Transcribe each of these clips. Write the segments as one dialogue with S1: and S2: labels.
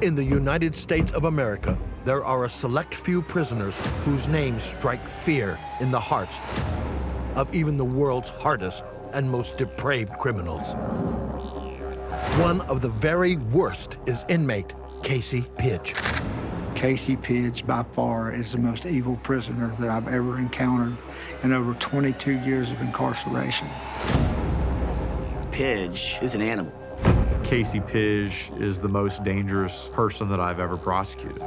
S1: In the United States of America, there are a select few prisoners whose names strike fear in the hearts of even the world's hardest and most depraved criminals. One of the very worst is inmate Casey Pigge.
S2: Casey Pigge, by far, is the most evil prisoner that I've ever encountered in over 22 years of incarceration.
S3: Pidge is an animal.
S4: Casey Pigge is the most dangerous person that I've ever prosecuted.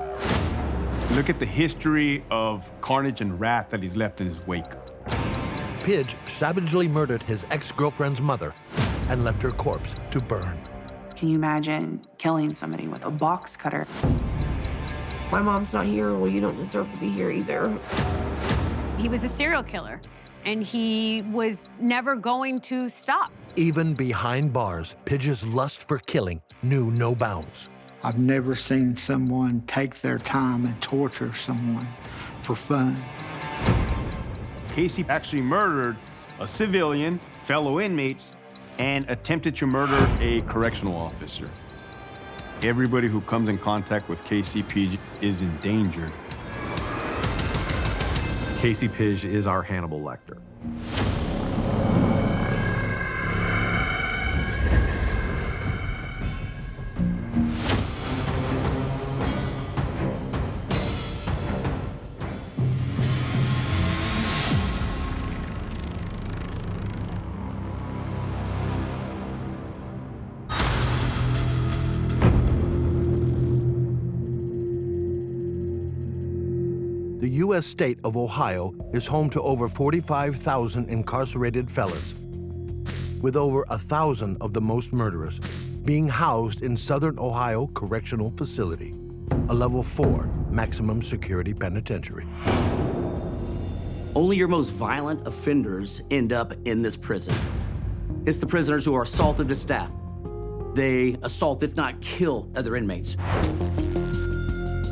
S5: Look at the history of carnage and wrath that he's left in his wake.
S1: Pidge savagely murdered his ex-girlfriend's mother and left her corpse to burn.
S6: Can you imagine killing somebody with a box cutter?
S7: My mom's not here, well, you don't deserve to be here either.
S8: He was a serial killer, and he was never going to stop.
S1: Even behind bars, Pidge's lust for killing knew no bounds.
S2: I've never seen someone take their time and torture someone for fun.
S5: Casey actually murdered a civilian, fellow inmates, and attempted to murder a correctional officer. Everybody who comes in contact with Casey Pigge is in danger.
S4: Casey Pigge is our Hannibal Lecter.
S1: The U.S. state of Ohio is home to over 45,000 incarcerated felons, with over 1,000 of the most murderous being housed in Southern Ohio Correctional Facility, a level 4 maximum security penitentiary.
S3: Only your most violent offenders end up in this prison. It's the prisoners who are assaultive to staff. They assault, if not kill, other inmates.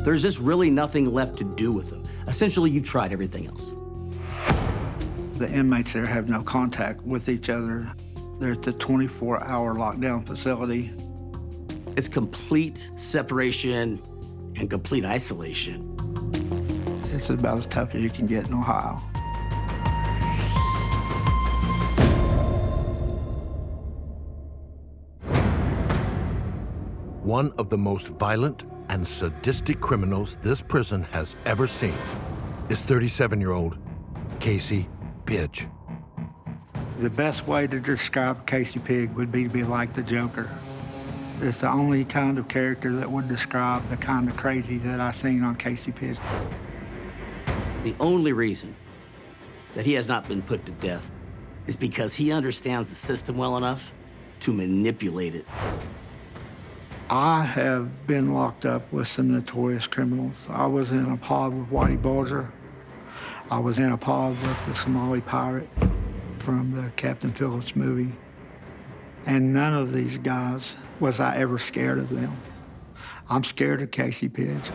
S3: There's just really nothing left to do with them. Essentially, you tried everything else.
S2: The inmates there have no contact with each other. They're at the 24-hour lockdown facility.
S3: It's complete separation and complete isolation.
S2: It's about as tough as you can get in Ohio.
S1: One of the most violent and sadistic criminals this prison has ever seen is 37-year-old Casey Pigge.
S2: The best way to describe Casey Pigge would be to be like the Joker. It's the only kind of character that would describe the kind of crazy that I've seen on Casey Pigge.
S3: The only reason that he has not been put to death is because he understands the system well enough to manipulate it.
S2: I have been locked up with some notorious criminals. I was in a pod with Whitey Bulger. I was in a pod with the Somali pirate from the Captain Phillips movie. And none of these guys was I ever scared of them. I'm scared of Casey Pigge.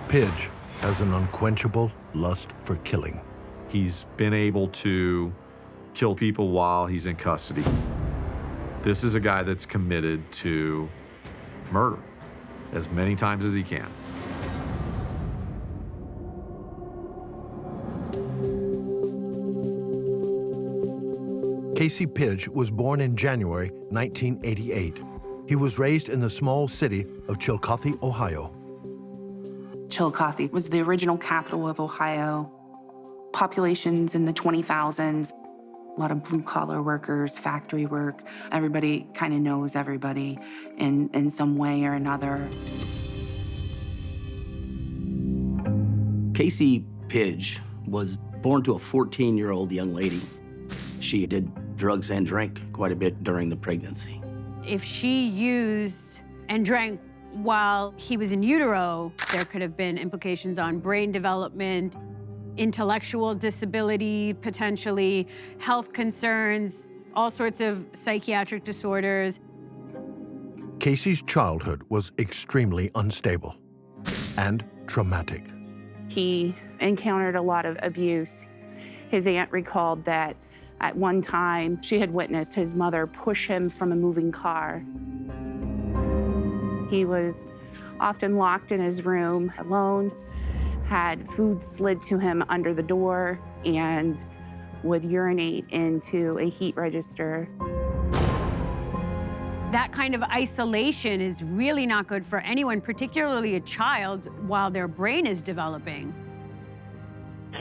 S1: Pidge has an unquenchable lust for killing.
S4: He's been able to kill people while he's in custody. This is a guy that's committed to murder as many times as he can.
S1: Casey Pidge was born in January 1988. He was raised in the small city of Chillicothe, Ohio.
S6: Chillicothe was the original capital of Ohio. Populations in the 20,000s. A lot of blue-collar workers, factory work. Everybody kind of knows everybody in some way or another.
S3: Casey Pigge was born to a 14-year-old young lady. She did drugs and drank quite a bit during the pregnancy.
S8: If she used and drank while he was in utero, there could have been implications on brain development, intellectual disability, potentially, health concerns, all sorts of psychiatric disorders.
S1: Casey's childhood was extremely unstable and traumatic.
S6: He encountered a lot of abuse. His aunt recalled that at one time she had witnessed his mother push him from a moving car. He was often locked in his room alone, had food slid to him under the door, and would urinate into a heat register.
S8: That kind of isolation is really not good for anyone, particularly a child, while their brain is developing.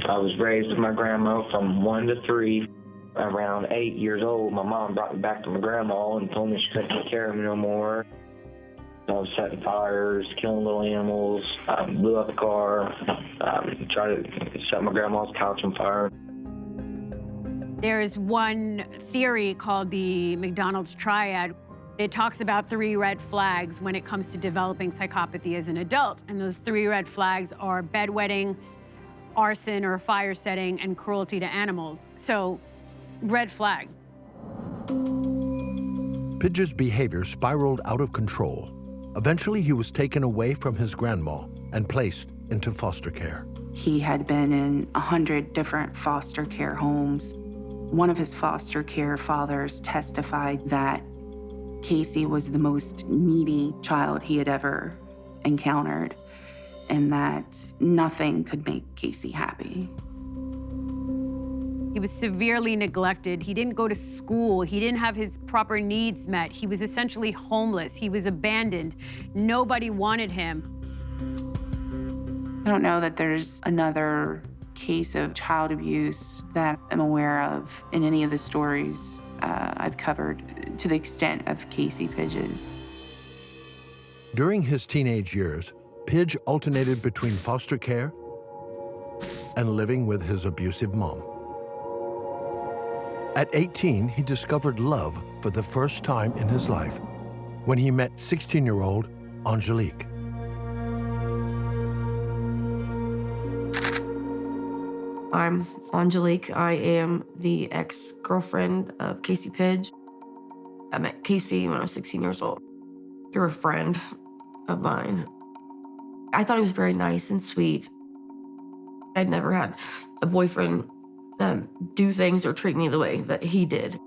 S9: I was raised with my grandma from 1 to 3. Around 8 years old, my mom brought me back to my grandma and told me she couldn't take care of me no more. I was setting fires, killing little animals, blew up the car, tried to set my grandma's couch on fire.
S8: There's one theory called the McDonald's triad. It talks about 3 red flags when it comes to developing psychopathy as an adult. And those 3 red flags are bedwetting, arson or fire setting, and cruelty to animals. So, red flag.
S1: Pidge's behavior spiraled out of control. Eventually, he was taken away from his grandma and placed into foster care.
S6: He had been in 100 different foster care homes. One of his foster care fathers testified that Casey was the most needy child he had ever encountered, and that nothing could make Casey happy.
S8: He was severely neglected. He didn't go to school. He didn't have his proper needs met. He was essentially homeless. He was abandoned. Nobody wanted him.
S6: I don't know that there's another case of child abuse that I'm aware of in any of the stories I've covered to the extent of Casey Pidge's.
S1: During his teenage years, Pidge alternated between foster care and living with his abusive mom. At 18, he discovered love for the first time in his life when he met 16-year-old Angelique.
S7: I'm Angelique. I am the ex-girlfriend of Casey Pigge. I met Casey when I was 16 years old through a friend of mine. I thought he was very nice and sweet. I'd never had a boyfriend do things or treat me the way that he did.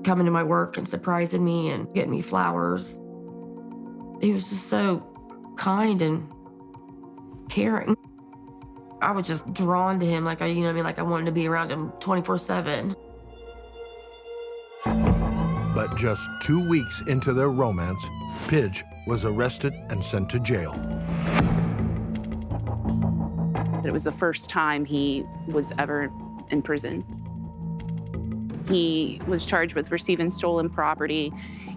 S7: Coming to my work and surprising me and getting me flowers. He was just so kind and caring. I was just drawn to him, like I wanted to be around him 24/7.
S1: But just 2 weeks into their romance, Pidge was arrested and sent to jail.
S6: It was the first time he was ever in prison. He was charged with receiving stolen property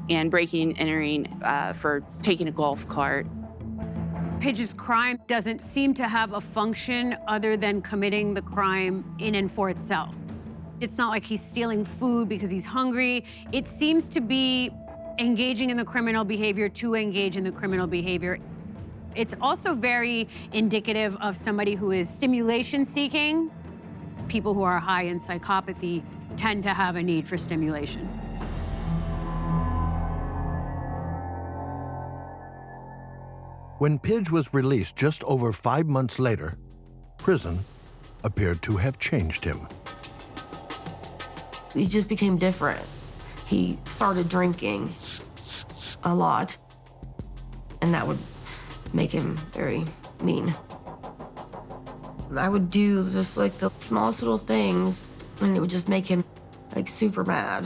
S6: and breaking and entering for taking a golf cart.
S8: Pidge's crime doesn't seem to have a function other than committing the crime in and for itself. It's not like he's stealing food because he's hungry. It seems to be engaging in the criminal behavior to engage in the criminal behavior. It's also very indicative of somebody who is stimulation seeking. People who are high in psychopathy tend to have a need for stimulation.
S1: When Pidge was released just over 5 months later, prison appeared to have changed him.
S7: He just became different. He started drinking a lot, and that would make him very mean. I would do just like the smallest little things, and it would just make him like super mad.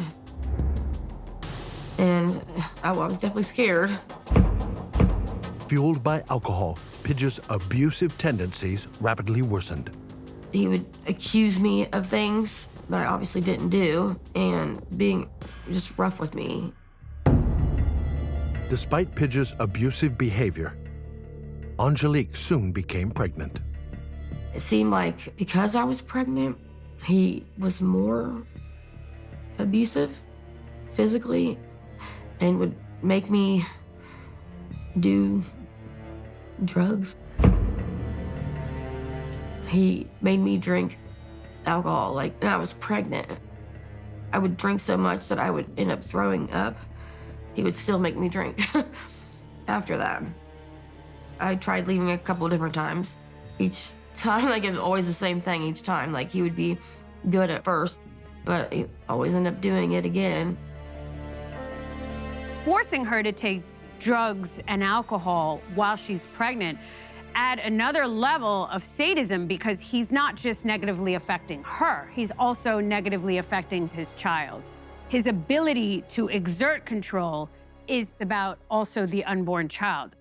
S7: And I was definitely scared.
S1: Fueled by alcohol, Pidge's abusive tendencies rapidly worsened.
S7: He would accuse me of things that I obviously didn't do, and being just rough with me.
S1: Despite Pidge's abusive behavior, Angelique soon became pregnant.
S7: It seemed like because I was pregnant, he was more abusive physically and would make me do drugs. He made me drink alcohol, and I was pregnant. I would drink so much that I would end up throwing up. He would still make me drink after that. I tried leaving a couple of different times. Each time, it was always the same thing each time. He would be good at first, but he always end up doing it again.
S8: Forcing her to take drugs and alcohol while she's pregnant add another level of sadism, because he's not just negatively affecting her, he's also negatively affecting his child. His ability to exert control is about also the unborn child.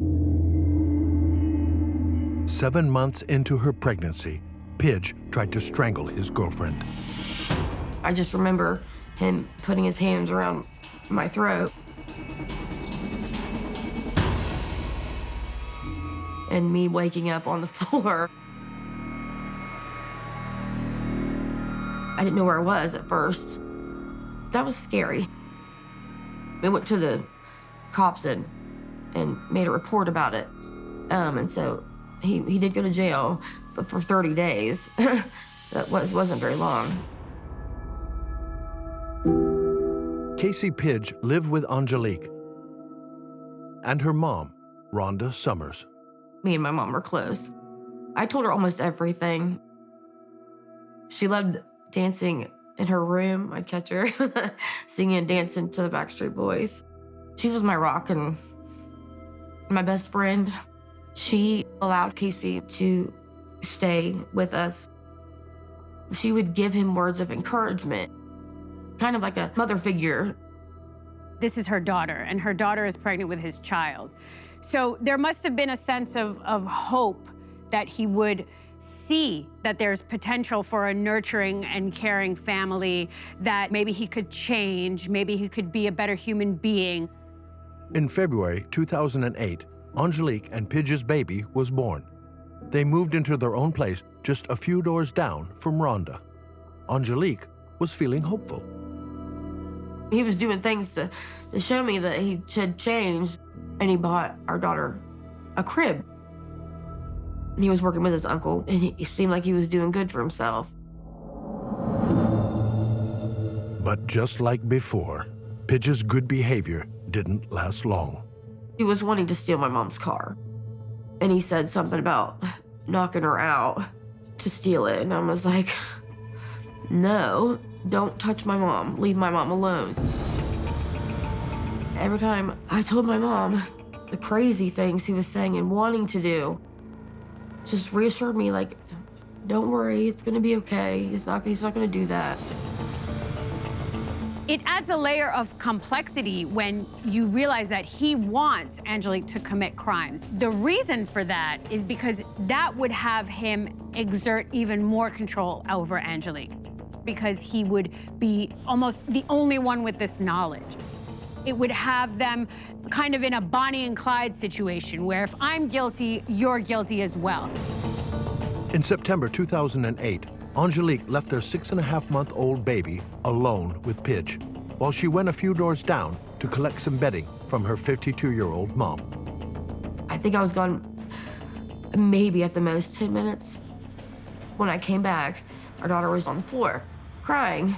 S1: 7 months into her pregnancy, Pidge tried to strangle his girlfriend.
S7: I just remember him putting his hands around my throat and me waking up on the floor. I didn't know where I was at first. That was scary. We went to the cops and made a report about it. And so he did go to jail, but for 30 days. That wasn't very long.
S1: Casey Pigge lived with Angelique and her mom, Rhonda Summers.
S7: Me and my mom were close. I told her almost everything. She loved dancing in her room. I'd catch her singing and dancing to the Backstreet Boys. She was my rock and my best friend. She allowed Casey to stay with us. She would give him words of encouragement, kind of like a mother figure.
S8: This is her daughter, and her daughter is pregnant with his child. So there must have been a sense of hope that he would see that there's potential for a nurturing and caring family, that maybe he could change, maybe he could be a better human being.
S1: In February 2008, Angelique and Pidge's baby was born. They moved into their own place just a few doors down from Rhonda. Angelique was feeling hopeful.
S7: He was doing things to show me that he had changed, and he bought our daughter a crib. And he was working with his uncle, and he seemed like he was doing good for himself.
S1: But just like before, Pidge's good behavior didn't last long.
S7: He was wanting to steal my mom's car, and he said something about knocking her out to steal it, and I was like, no, don't touch my mom. Leave my mom alone. Every time I told my mom the crazy things he was saying and wanting to do, just reassured me, like, don't worry, it's gonna be okay. He's not gonna do that.
S8: It adds a layer of complexity when you realize that he wants Angelique to commit crimes. The reason for that is because that would have him exert even more control over Angelique, because he would be almost the only one with this knowledge. It would have them kind of in a Bonnie and Clyde situation, where if I'm guilty, you're guilty as well.
S1: In September 2008, Angelique left their 6.5-month-old baby alone with Pidge, while she went a few doors down to collect some bedding from her 52-year-old mom.
S7: I think I was gone maybe at the most 10 minutes. When I came back, our daughter was on the floor, crying.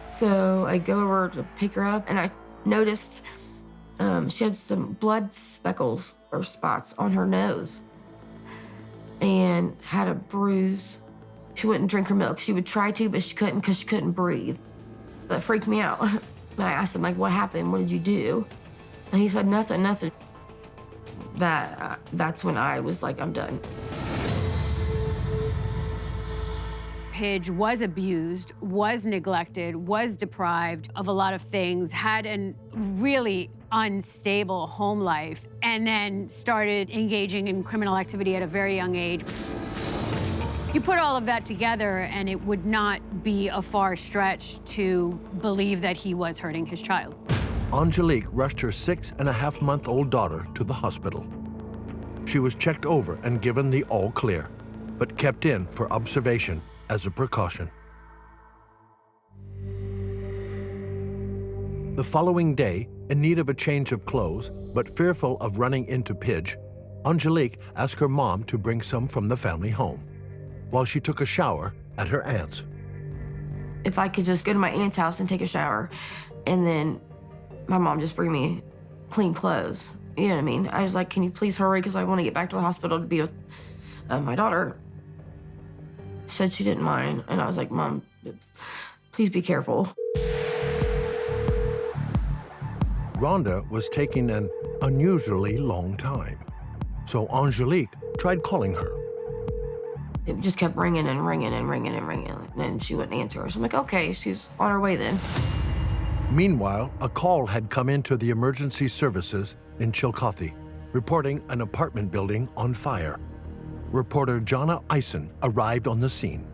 S7: So I go over to pick her up, and I noticed she had some blood speckles or spots on her nose and had a bruise. She wouldn't drink her milk. She would try to, but she couldn't because she couldn't breathe. That freaked me out. And I asked him, like, what happened? What did you do? And he said, nothing. That's when I was like, I'm done.
S8: Pidge was abused, was neglected, was deprived of a lot of things, had a really unstable home life, and then started engaging in criminal activity at a very young age. You put all of that together, and it would not be a far stretch to believe that he was hurting his child.
S1: Angelique rushed her 6.5-month-old daughter to the hospital. She was checked over and given the all clear, but kept in for observation as a precaution. The following day, in need of a change of clothes, but fearful of running into Pidge, Angelique asked her mom to bring some from the family home, while she took a shower at her aunt's.
S7: If I could just go to my aunt's house and take a shower, and then my mom just bring me clean clothes. You know what I mean? I was like, can you please hurry, because I want to get back to the hospital to be with my daughter. Said she didn't mind, and I was like, Mom, please be careful.
S1: Rhonda was taking an unusually long time. So Angelique tried calling her.
S7: It just kept ringing and ringing and ringing and ringing, and then she wouldn't answer. So I'm like, okay, she's on her way then.
S1: Meanwhile, a call had come into the emergency services in Chillicothe, reporting an apartment building on fire. Reporter Jonna Eisen arrived on the scene.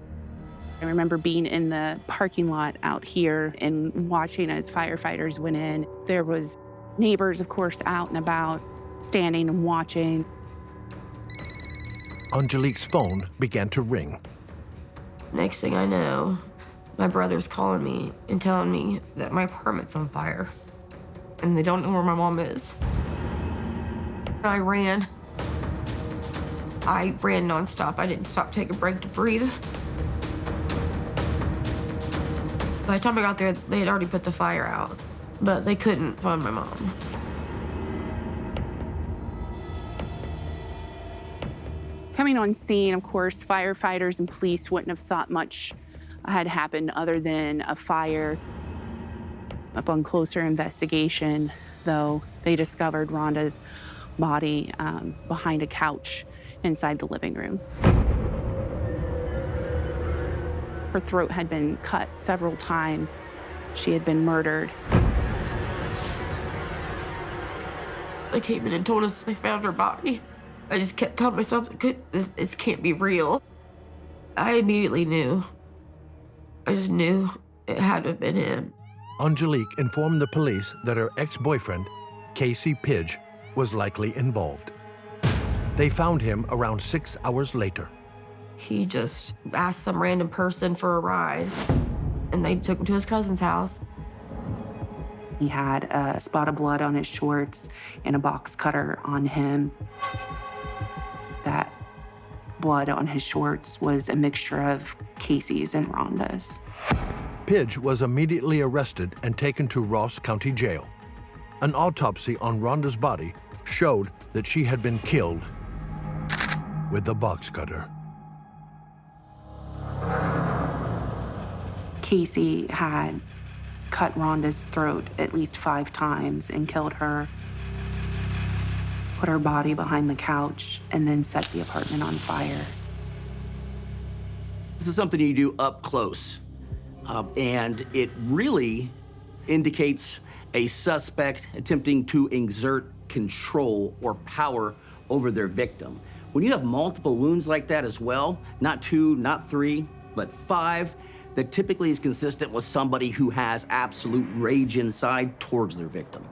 S6: I remember being in the parking lot out here and watching as firefighters went in. There was neighbors, of course, out and about, standing and watching.
S1: Angelique's phone began to ring.
S7: Next thing I know, my brother's calling me and telling me that my apartment's on fire and they don't know where my mom is. I ran nonstop. I didn't stop, take a break to breathe. By the time I got there, they had already put the fire out, but they couldn't find my mom.
S6: Coming on scene, of course, firefighters and police wouldn't have thought much had happened other than a fire. Upon closer investigation, though, they discovered Rhonda's body behind a couch inside the living room. Her throat had been cut several times. She had been murdered.
S7: They came in and told us they found her body. I just kept telling myself, this can't be real. I immediately knew. I just knew it had to have been him.
S1: Angelique informed the police that her ex-boyfriend, Casey Pigge, was likely involved. They found him around 6 hours later.
S7: He just asked some random person for a ride, and they took him to his cousin's house.
S6: He had a spot of blood on his shorts and a box cutter on him. That blood on his shorts was a mixture of Casey's and Rhonda's.
S1: Pidge was immediately arrested and taken to Ross County Jail. An autopsy on Rhonda's body showed that she had been killed with the box cutter.
S6: Casey had cut Rhonda's throat at least 5 times and killed her, put her body behind the couch, and then set the apartment on fire.
S3: This is something you do up close, and it really indicates a suspect attempting to exert control or power over their victim. When you have multiple wounds like that as well, not 2, not 3, but 5, that typically is consistent with somebody who has absolute rage inside towards their victim.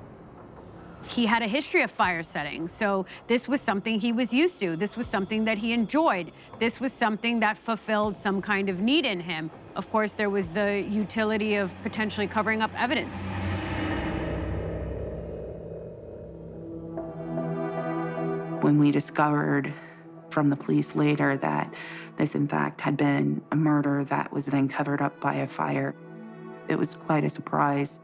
S8: He had a history of fire setting, so this was something he was used to. This was something that he enjoyed. This was something that fulfilled some kind of need in him. Of course, there was the utility of potentially covering up evidence.
S6: When we discovered from the police later that this, in fact, had been a murder that was then covered up by a fire, it was quite a surprise.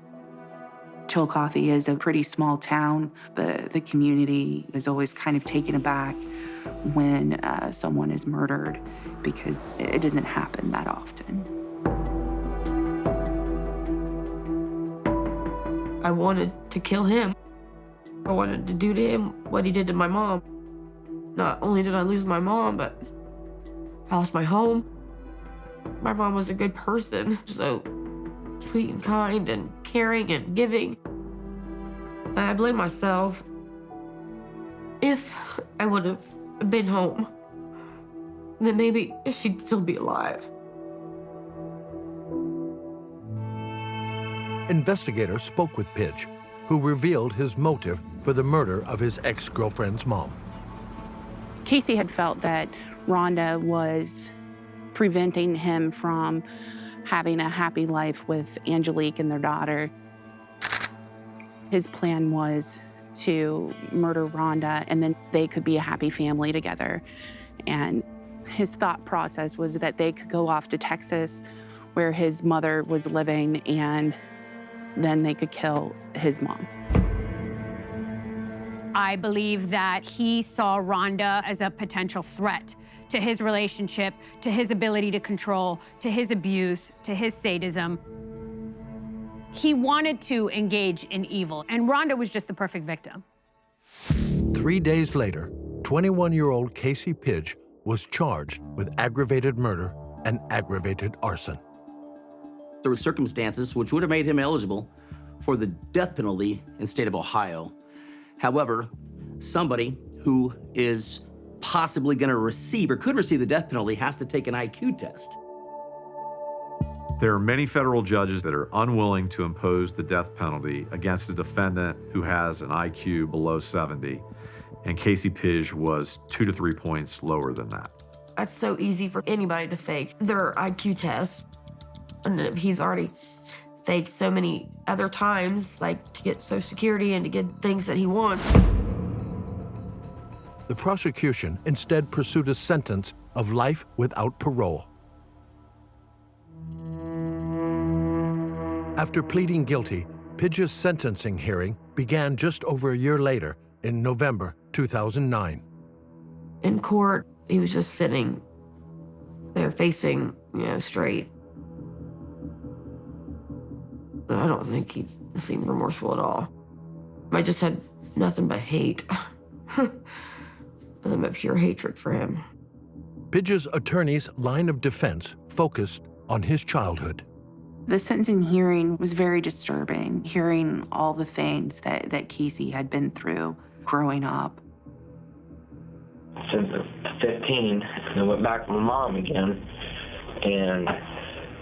S6: Chillicothe is a pretty small town. The community is always kind of taken aback when someone is murdered because it doesn't happen that often.
S7: I wanted to kill him. I wanted to do to him what he did to my mom. Not only did I lose my mom, but I lost my home. My mom was a good person, so sweet and kind and caring and giving. I blame myself. If I would have been home, then maybe she'd still be alive.
S1: Investigators spoke with Pidge, who revealed his motive for the murder of his ex-girlfriend's mom.
S6: Casey had felt that Rhonda was preventing him from having a happy life with Angelique and their daughter. His plan was to murder Rhonda, and then they could be a happy family together. And his thought process was that they could go off to Texas, where his mother was living, and then they could kill his mom.
S8: I believe that he saw Rhonda as a potential threat to his relationship, to his ability to control, to his abuse, to his sadism. He wanted to engage in evil, and Rhonda was just the perfect victim.
S1: 3 days later, 21-year-old Casey Pigge was charged with aggravated murder and aggravated arson.
S3: There were circumstances which would have made him eligible for the death penalty in the state of Ohio. However, somebody who is possibly going to receive or could receive the death penalty has to take an IQ test.
S4: There are many federal judges that are unwilling to impose the death penalty against a defendant who has an IQ below 70, and Casey Pigge was 2 to 3 points lower than that.
S7: That's so easy for anybody to fake their IQ test. And he's already faked so many other times, like to get Social Security and to get things that he wants.
S1: The prosecution instead pursued a sentence of life without parole. After pleading guilty, Pidge's sentencing hearing began just over a year later in November 2009.
S7: In court, he was just sitting there facing, straight. I don't think he seemed remorseful at all. I just had nothing but hate. Nothing but pure hatred for him.
S1: Pidge's attorney's line of defense focused on his childhood.
S6: The sentencing hearing was very disturbing, hearing all the things that Casey had been through growing up.
S9: Since I was 15, I went back to my mom again, and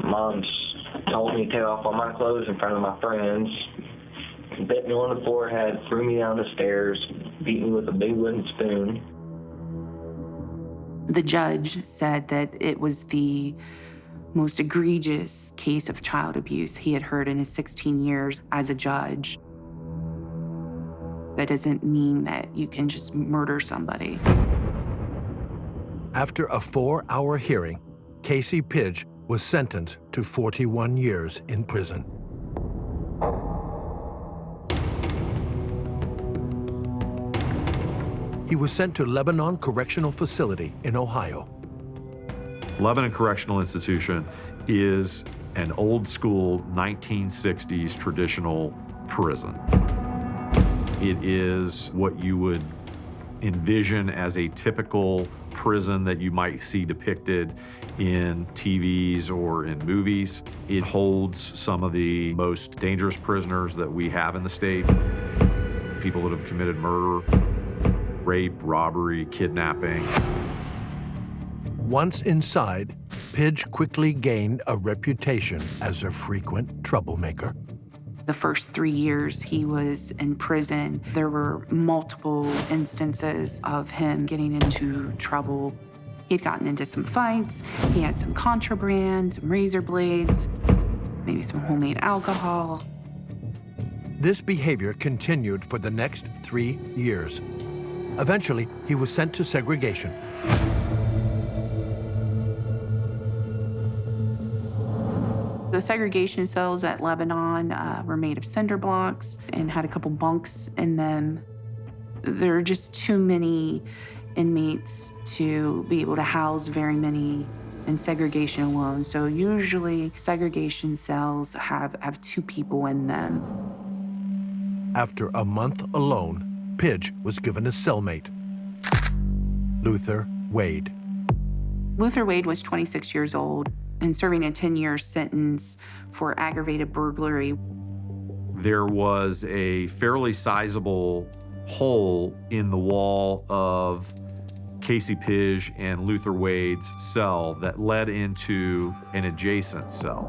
S9: Mom told me to take off all my clothes in front of my friends, bit me on the forehead, threw me down the stairs, beat me with a big wooden spoon.
S6: The judge said that it was the most egregious case of child abuse he had heard in his 16 years as a judge. That doesn't mean that you can just murder somebody.
S1: After a 4-hour hearing, Casey Pigge was sentenced to 41 years in prison. He was sent to Lebanon Correctional Facility in Ohio.
S4: Lebanon Correctional Institution is an old school 1960s traditional prison. It is what you would envision as a typical prison that you might see depicted in TVs or in movies. It holds some of the most dangerous prisoners that we have in the state. People that have committed murder, rape, robbery, kidnapping.
S1: Once inside, Pidge quickly gained a reputation as a frequent troublemaker.
S6: The first 3 years he was in prison, there were multiple instances of him getting into trouble. He'd gotten into some fights, he had some contraband, some razor blades, maybe some homemade alcohol.
S1: This behavior continued for the next 3 years. Eventually, he was sent to segregation.
S6: The segregation cells at Lebanon were made of cinder blocks and had a couple bunks in them. There are just too many inmates to be able to house very many in segregation alone. So usually segregation cells have 2 people in them.
S1: After a month alone, Pidge was given a cellmate, Luther Wade.
S6: Luther Wade was 26 years old and serving a 10-year sentence for aggravated burglary.
S4: There was a fairly sizable hole in the wall of Casey Pigge and Luther Wade's cell that led into an adjacent cell.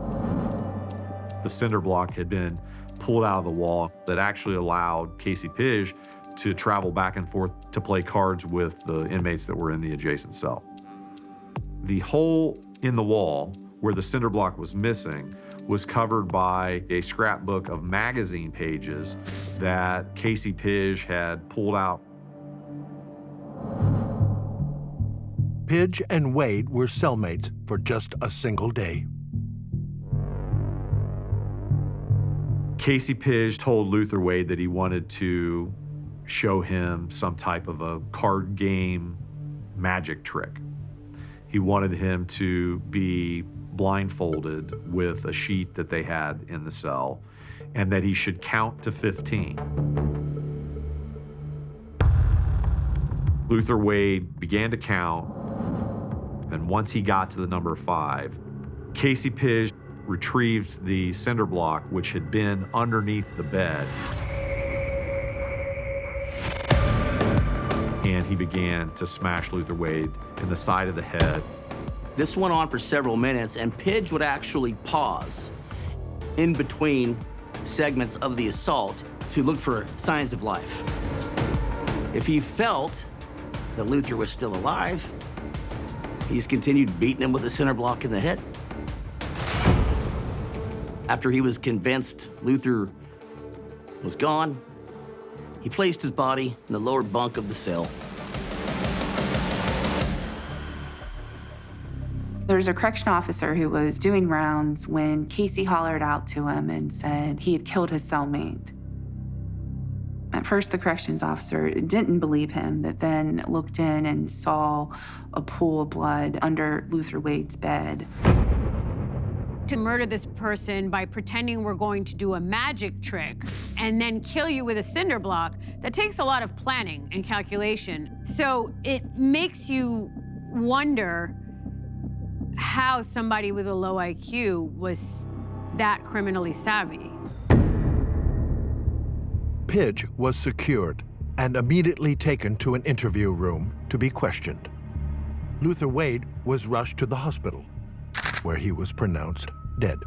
S4: The cinder block had been pulled out of the wall that actually allowed Casey Pigge to travel back and forth to play cards with the inmates that were in the adjacent cell. The hole in the wall where the cinder block was missing was covered by a scrapbook of magazine pages that Casey Pigge had pulled out.
S1: Pidge and Wade were cellmates for just a single day.
S4: Casey Pigge told Luther Wade that he wanted to show him some type of a card game magic trick. He wanted him to be blindfolded with a sheet that they had in the cell, and that he should count to 15. Luther Wade began to count, and once he got to the number 5, Casey Pigge retrieved the cinder block, which had been underneath the bed, and he began to smash Luther Wade in the side of the head.
S3: This went on for several minutes, and Pidge would actually pause in between segments of the assault to look for signs of life. If he felt that Luther was still alive, he's continued beating him with a cinder block in the head. After he was convinced Luther was gone, he placed his body in the lower bunk of the cell.
S6: There's a correction officer who was doing rounds when Casey hollered out to him and said he had killed his cellmate. At first, the corrections officer didn't believe him, but then looked in and saw a pool of blood under Luther Wade's bed.
S8: To murder this person by pretending we're going to do a magic trick and then kill you with a cinder block, that takes a lot of planning and calculation. So it makes you wonder how somebody with a low IQ was that criminally savvy.
S1: Pidge was secured and immediately taken to an interview room to be questioned. Luther Wade was rushed to the hospital, where he was pronounced dead.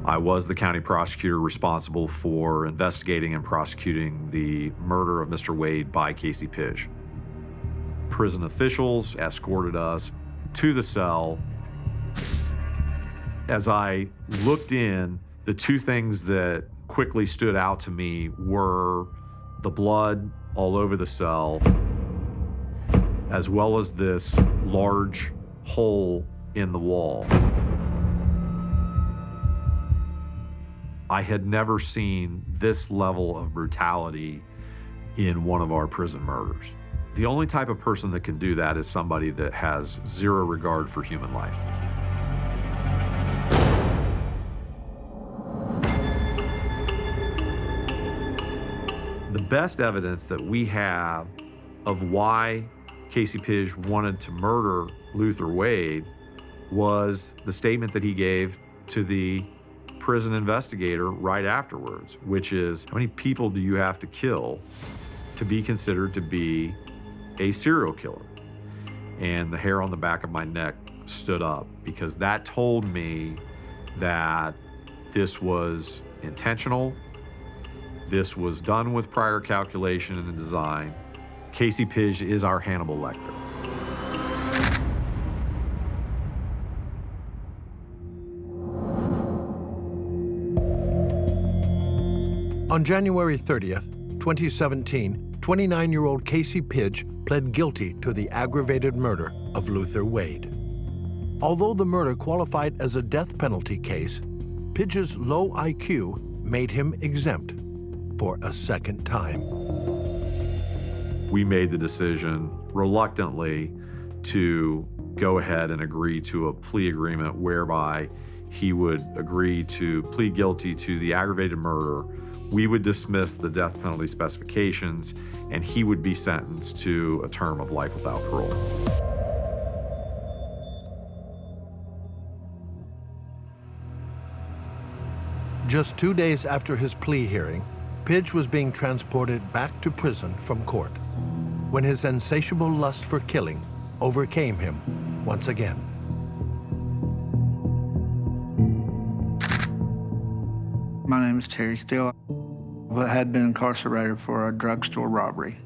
S4: I was the county prosecutor responsible for investigating and prosecuting the murder of Mr. Wade by Casey Pigge. Prison officials escorted us to the cell. As I looked in, the two things that quickly stood out to me were the blood all over the cell, as well as this large hole in the wall. I had never seen this level of brutality in one of our prison murders. The only type of person that can do that is somebody that has zero regard for human life. The best evidence that we have of why Casey Pigge wanted to murder Luther Wade was the statement that he gave to the prison investigator right afterwards, which is, how many people do you have to kill to be considered to be a serial killer? And the hair on the back of my neck stood up, because that told me that this was intentional, this was done with prior calculation and design. Casey Pigge is our Hannibal Lecter.
S1: On January 30th, 2017, 29-year-old Casey Pigge pled guilty to the aggravated murder of Luther Wade. Although the murder qualified as a death penalty case, Pidge's low IQ made him exempt for a second time.
S4: We made the decision reluctantly to go ahead and agree to a plea agreement whereby he would agree to plead guilty to the aggravated murder. We would dismiss the death penalty specifications, and he would be sentenced to a term of life without parole.
S1: Just 2 days after his plea hearing, Pidge was being transported back to prison from court when his insatiable lust for killing overcame him once again.
S2: My name is Terry Steele. I had been incarcerated for a drugstore robbery.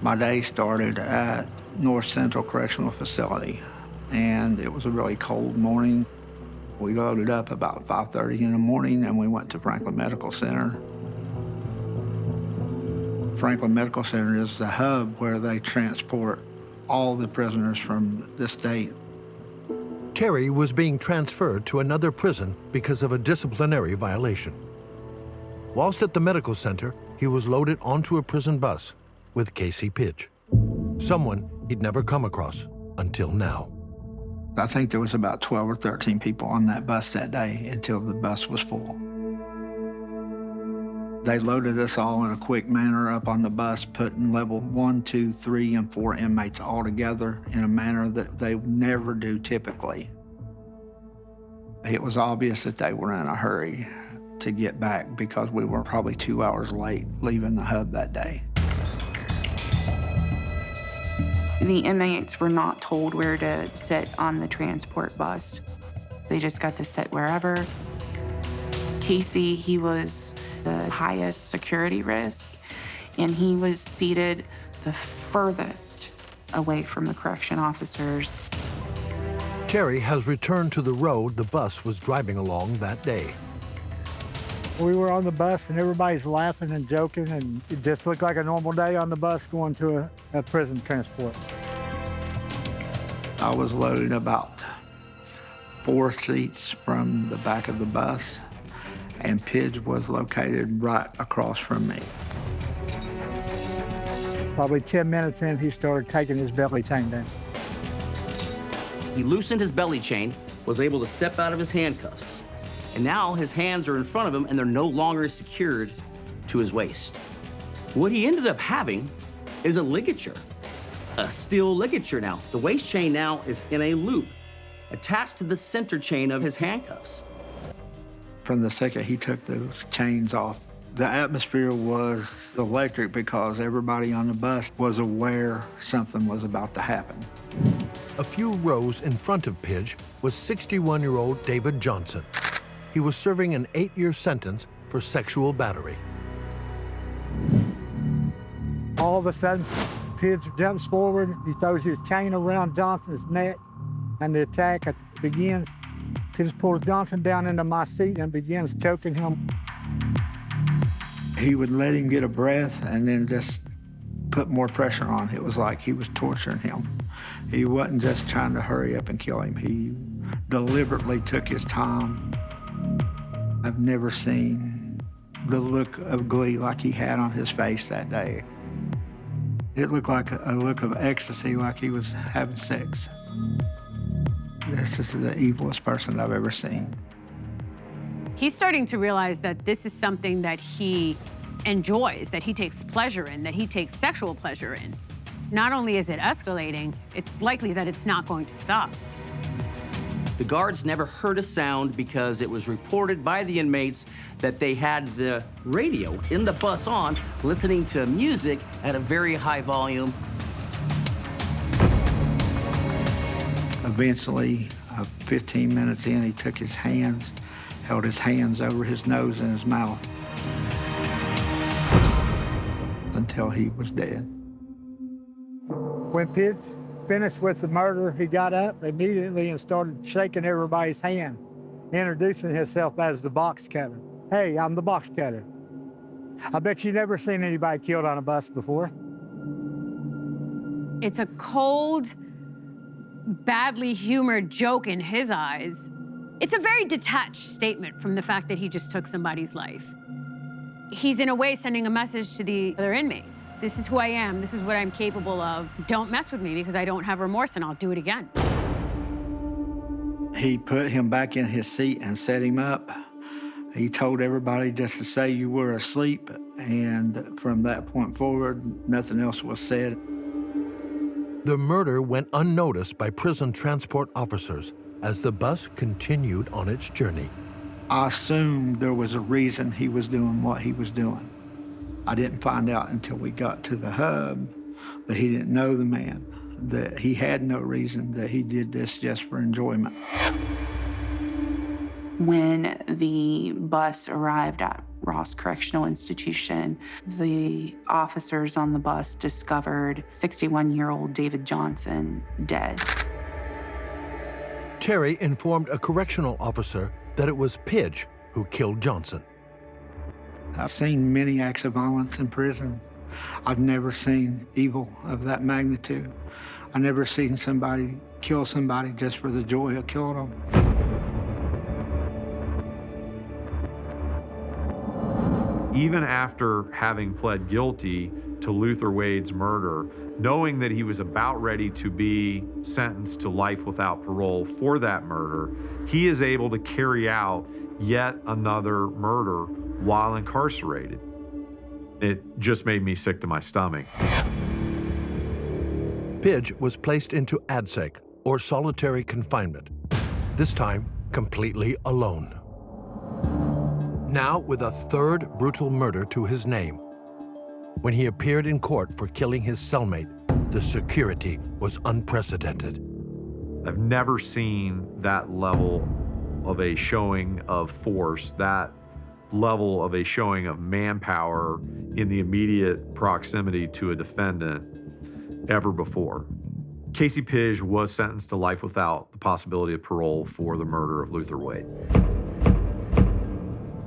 S2: My day started at North Central Correctional Facility, and it was a really cold morning. We loaded up about 5:30 in the morning, and we went to Franklin Medical Center. Franklin Medical Center is the hub where they transport all the prisoners from the state.
S1: Terry was being transferred to another prison because of a disciplinary violation. Whilst at the medical center, he was loaded onto a prison bus with Casey Pigge, someone he'd never come across. until now.
S2: I think there was about 12 or 13 people on that bus that day until the bus was full. They loaded us all in a quick manner up on the bus, putting level 1, 2, 3, and 4 inmates all together in a manner that they never do typically. It was obvious that they were in a hurry to get back because we were probably 2 hours late leaving the hub that day.
S6: The inmates were not told where to sit on the transport bus. They just got to sit wherever. Casey, he was the highest security risk, and he was seated the furthest away from the correction officers.
S1: Terry has returned to the road the bus was driving along that day.
S10: We were on the bus and everybody's laughing and joking, and it just looked like a normal day on the bus going to a prison transport.
S2: I was loaded about 4 seats from the back of the bus, and Pidge was located right across from me.
S10: Probably 10 minutes in, he started taking his belly chain down.
S3: He loosened his belly chain, was able to step out of his handcuffs, and now his hands are in front of him and they're no longer secured to his waist. What he ended up having is a ligature, a steel ligature now. The waist chain now is in a loop attached to the center chain of his handcuffs.
S2: From the second he took those chains off, the atmosphere was electric because everybody on the bus was aware something was about to happen.
S1: A few rows in front of Pidge was 61-year-old David Johnson. He was serving an 8-year sentence for sexual battery.
S10: All of a sudden, Pidge jumps forward, he throws his chain around Johnson's neck, and the attack begins. Pidge pulls Johnson down into my seat and begins choking him.
S2: He would let him get a breath and then just put more pressure on. It was like he was torturing him. He wasn't just trying to hurry up and kill him. He deliberately took his time. I've never seen the look of glee like he had on his face that day. It looked like a look of ecstasy, like he was having sex. This is the evilest person I've ever seen.
S8: He's starting to realize that this is something that he enjoys, that he takes pleasure in, that he takes sexual pleasure in. Not only is it escalating, it's likely that it's not going to stop.
S3: The guards never heard a sound because it was reported by the inmates that they had the radio in the bus on, listening to music at a very high volume.
S2: Eventually, 15 minutes in, he took his hands, held his hands over his nose and his mouth until he was dead.
S10: When Pidge finished with the murder, he got up immediately and started shaking everybody's hand, introducing himself as the box cutter. Hey, I'm the box cutter. I bet you've never seen anybody killed on a bus before.
S8: It's a cold, badly humored joke in his eyes. It's a very detached statement from the fact that he just took somebody's life. He's in a way sending a message to the other inmates. This is who I am, this is what I'm capable of. Don't mess with me because I don't have remorse and I'll do it again.
S2: He put him back in his seat and set him up. He told everybody just to say you were asleep, and from that point forward, nothing else was said.
S1: The murder went unnoticed by prison transport officers as the bus continued on its journey.
S2: I assumed there was a reason he was doing what he was doing. I didn't find out until we got to the hub that he didn't know the man, that he had no reason, that he did this just for enjoyment.
S6: When the bus arrived at Ross Correctional Institution, the officers on the bus discovered 61-year-old David Johnson dead.
S1: Terry informed a correctional officer that it was Pidge who killed Johnson.
S2: I've seen many acts of violence in prison. I've never seen evil of that magnitude. I've never seen somebody kill somebody just for the joy of killing them.
S4: even after having pled guilty to Luther Wade's murder, knowing that he was about ready to be sentenced to life without parole for that murder, he is able to carry out yet another murder while incarcerated. It just made me sick to my stomach.
S1: Pidge was placed into ADSEC, or solitary confinement, this time completely alone. Now with a third brutal murder to his name. When he appeared in court for killing his cellmate, the security was unprecedented.
S4: I've never seen that level of a showing of force, that level of a showing of manpower in the immediate proximity to a defendant ever before. Casey Pigge was sentenced to life without the possibility of parole for the murder of Luther Wade.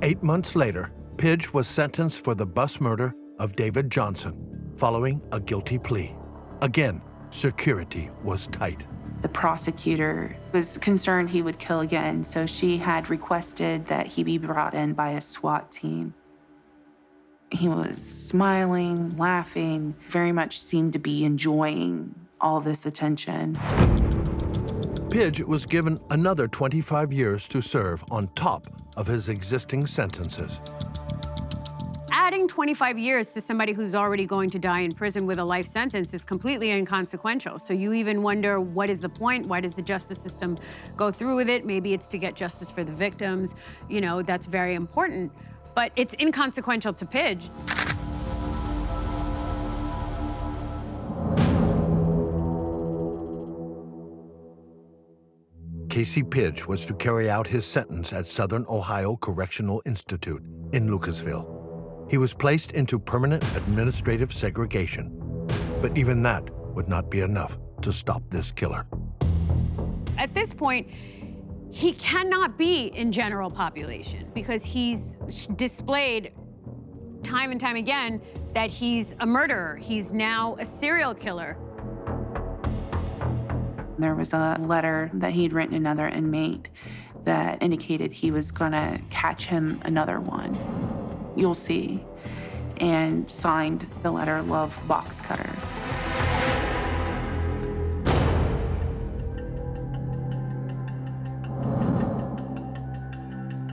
S1: 8 months later, Pidge was sentenced for the bus murder of David Johnson, following a guilty plea. Again, security was tight.
S6: The prosecutor was concerned he would kill again, so she had requested that he be brought in by a SWAT team. He was smiling, laughing, very much seemed to be enjoying all this attention.
S1: Pidge was given another 25 years to serve on top of his existing sentences.
S8: Adding 25 years to somebody who's already going to die in prison with a life sentence is completely inconsequential. So you even wonder, what is the point? Why does the justice system go through with it? Maybe it's to get justice for the victims. You know, that's very important. But it's inconsequential to Pidge.
S1: Casey Pidge was to carry out his sentence at Southern Ohio Correctional Institute in Lucasville. He was placed into permanent administrative segregation, but even that would not be enough to stop this killer.
S8: At this point, he cannot be in general population because he's displayed time and time again that he's a murderer. He's now a serial killer.
S6: There was a letter that he'd written another inmate that indicated he was gonna catch him another one. You'll see, and signed the letter, Love Box Cutter.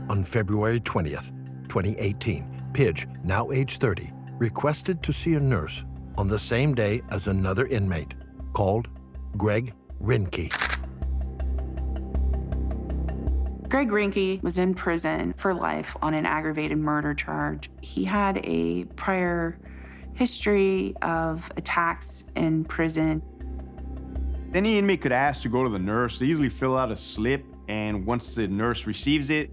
S1: On February 20th, 2018, Pidge, now age 30, requested to see a nurse on the same day as another inmate called Greg Rinke.
S6: Greg Rinke was in prison for life on an aggravated murder charge. He had a prior history of attacks in prison.
S5: Any inmate could ask to go to the nurse. They usually fill out a slip, and once the nurse receives it,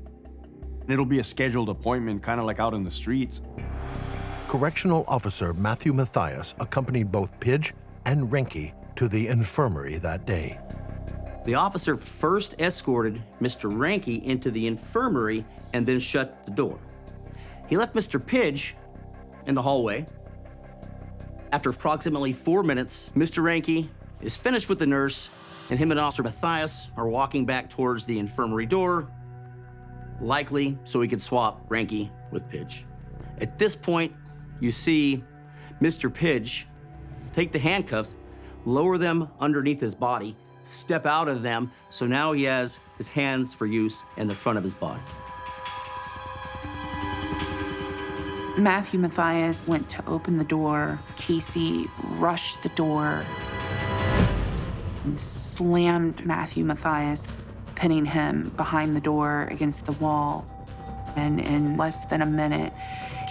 S5: it'll be a scheduled appointment, kind of like out in the streets.
S1: Correctional Officer Matthew Mathias accompanied both Pidge and Rinke to the infirmary that day.
S3: The officer first escorted Mr. Ranke into the infirmary and then shut the door. He left Mr. Pidge in the hallway. After approximately 4 minutes, Mr. Ranke is finished with the nurse, and him and Officer Mathias are walking back towards the infirmary door, likely so he could swap Ranke with Pidge. At this point, you see Mr. Pidge take the handcuffs, lower them underneath his body, step out of them, so now he has his hands for use in the front of his body.
S6: Matthew Mathias went to open the door. Casey rushed the door and slammed Matthew Mathias, pinning him behind the door against the wall. And in less than a minute,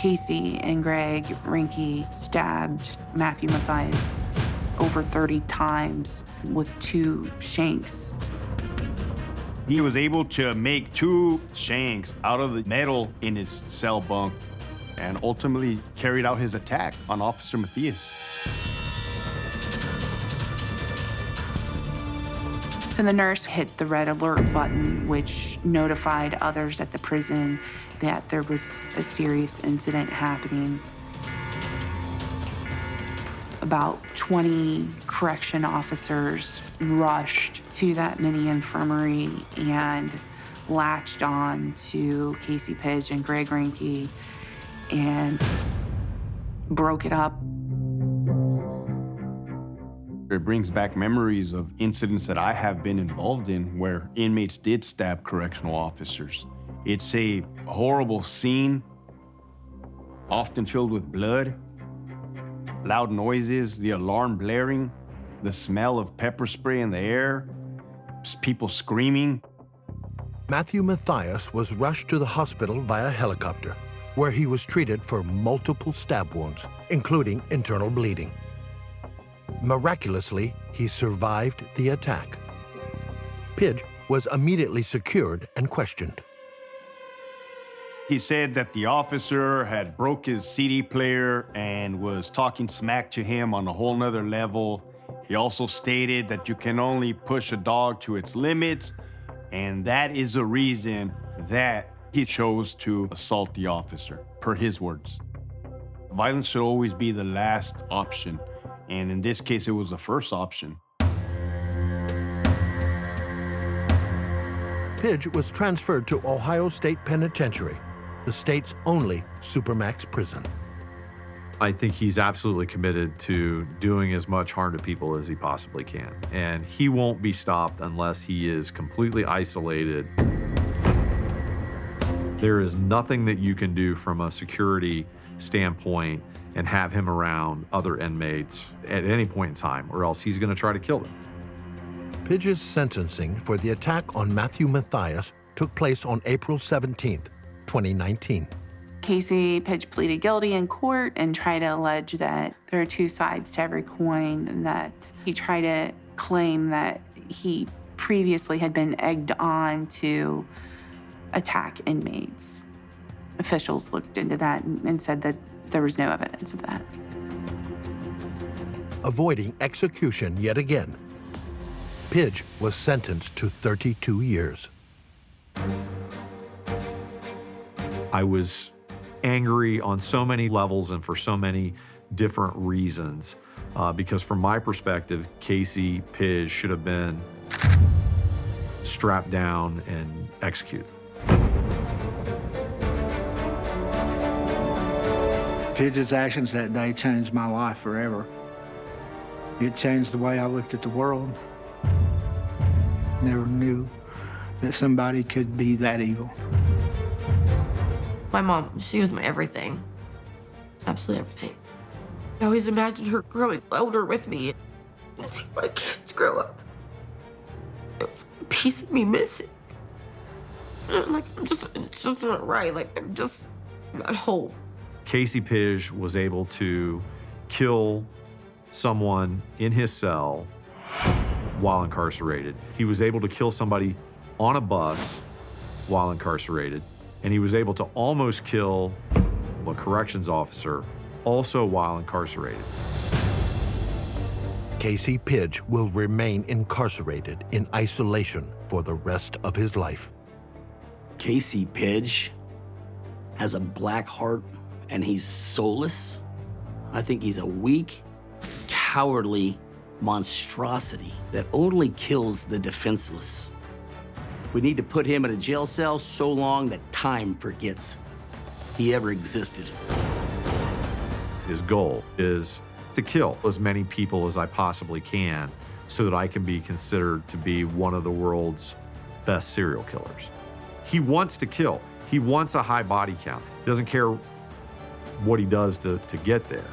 S6: Casey and Greg Rinke stabbed Matthew Mathias over 30 times with 2 shanks.
S5: He was able to make 2 shanks out of the metal in his cell bunk and ultimately carried out his attack on Officer Mathias.
S6: So the nurse hit the red alert button, which notified others at the prison that there was a serious incident happening. About 20 correction officers rushed to that mini infirmary and latched on to Casey Pidge and Greg Rinke and broke it up.
S5: It brings back memories of incidents that I have been involved in where inmates did stab correctional officers. It's a horrible scene, often filled with blood, loud noises, the alarm blaring, the smell of pepper spray in the air, people screaming.
S1: Matthew Mathias was rushed to the hospital via helicopter, where he was treated for multiple stab wounds, including internal bleeding. Miraculously, he survived the attack. Pidge was immediately secured and questioned.
S5: He said that the officer had broke his CD player and was talking smack to him on a whole nother level. He also stated that you can only push a dog to its limits, and that is the reason that he chose to assault the officer, per his words. Violence should always be the last option, and in this case, it was the first option.
S1: Pidge was transferred to Ohio State Penitentiary, the state's only supermax prison.
S4: I think he's absolutely committed to doing as much harm to people as he possibly can. And he won't be stopped unless he is completely isolated. There is nothing that you can do from a security standpoint and have him around other inmates at any point in time, or else he's going to try to kill them.
S1: Pidge's sentencing for the attack on Matthew Mathias took place on April 17th, 2019.
S6: Casey Pidge pleaded guilty in court and tried to allege that there are two sides to every coin, and that he tried to claim that he previously had been egged on to attack inmates. Officials looked into that and said that there was no evidence of that.
S1: Avoiding execution yet again, Pidge was sentenced to 32 years.
S4: I was angry on so many levels and for so many different reasons, because from my perspective, Casey Pigge should have been strapped down and executed.
S2: Pidge's actions that day changed my life forever. It changed the way I looked at the world. Never knew that somebody could be that evil.
S7: My mom, she was my everything. Absolutely everything. I always imagined her growing older with me and see my kids grow up. There was a piece of me missing. And it's just not right. I'm just not whole.
S4: Casey Pigge was able to kill someone in his cell while incarcerated. He was able to kill somebody on a bus while incarcerated. And he was able to almost kill a corrections officer also while incarcerated.
S1: Casey Pidge will remain incarcerated in isolation for the rest of his life.
S3: Casey Pidge has a black heart and he's soulless. I think he's a weak, cowardly monstrosity that only kills the defenseless. We need to put him in a jail cell so long that time forgets he ever existed.
S4: His goal is to kill as many people as I possibly can so that I can be considered to be one of the world's best serial killers. He wants to kill. He wants a high body count. He doesn't care what he does to get there.